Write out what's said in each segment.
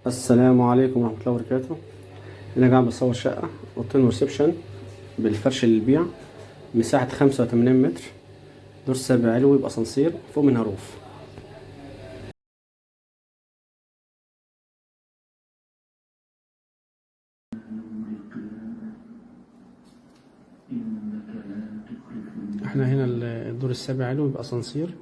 السلام عليكم ورحمة الله وبركاته. أنا قاعد بصور شقة أوضتين وريسبشن بالفرش للبيع، مساحة 85 متر، دور سابع علوي بأسانسير، فوق منها روف. احنا هنا الدور السابع علوي بأسانسير.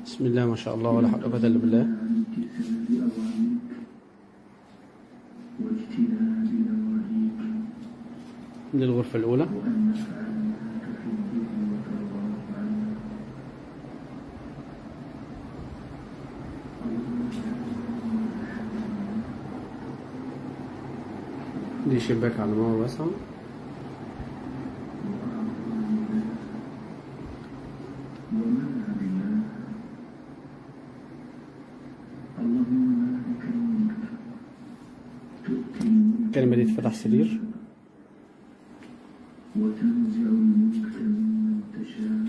بسم الله ما شاء الله ولا حول ولا قوة إلا بالله. دي الغرفة الأولى. دي شباك على نار واسعة. الكلمة دي تفتح سرير. وتنزع الملك ممن تشاء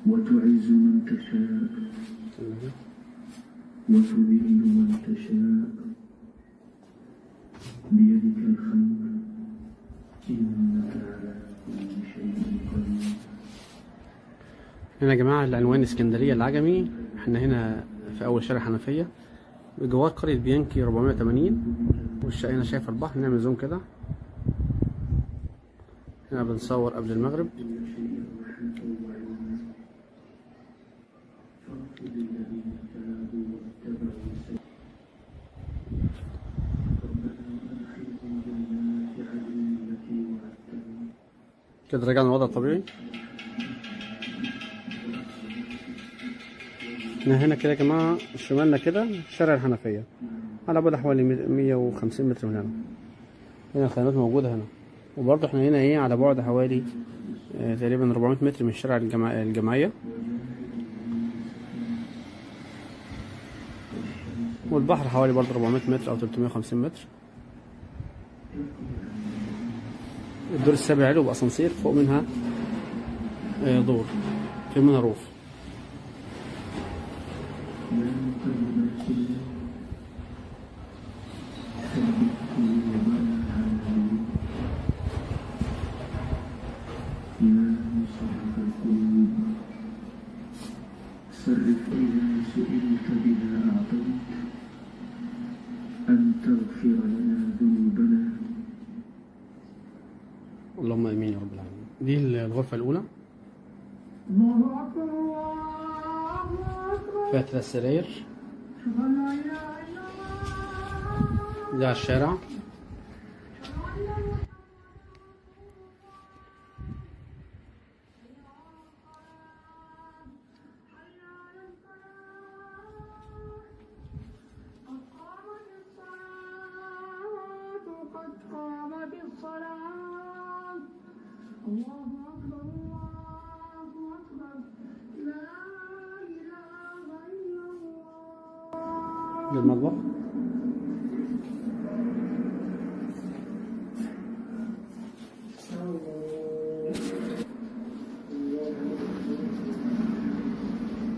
وتعز من تشاء وتذل من تشاء بيدك الخير إنك على كل شيء قدير. هنا يا جماعة العنوان اسكندرية العجمي. احنا هنا في أول شارع حنفية بجوار قرية بيانكي 480، والشقة هنا شايف البحر. نعمل زوم كده. هنا بنصور قبل المغرب. كده رجعنا الوضع الطبيعي. احنا هنا كده يا جماعة شمالنا كده شارع الحنفية، على بعد حوالي 150 متر من هنا. هنا الخدمات موجودة هنا، وبرضه احنا هنا ايه على بعد حوالي تقريبا 400 متر من شارع الجمعية، والبحر حوالي برضه 400 متر او 350 متر. الدور السابع علو بأسانسير، فوق منها دور، في منها روف. صرف إذا سئلت بها أعطيت أن تغفر لنا ذنوبنا. اللهم امين يا رب العالمين. دي الغرفة الأولى، فيها 3 سراير. ده على الشارع. الله أكبر الله أكبر لا إله إلا الله. ده المطبخ.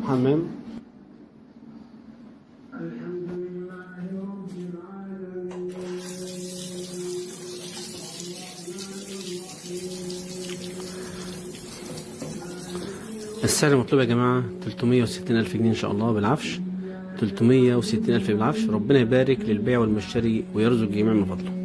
حمام. الحمد لله رب العالمين. السعر المطلوب يا جماعة 360,000 جنيه إن شاء الله بالعفش. 360,000 بالعفش. ربنا يبارك للبيع والمشتري ويرزق جميع من فضله.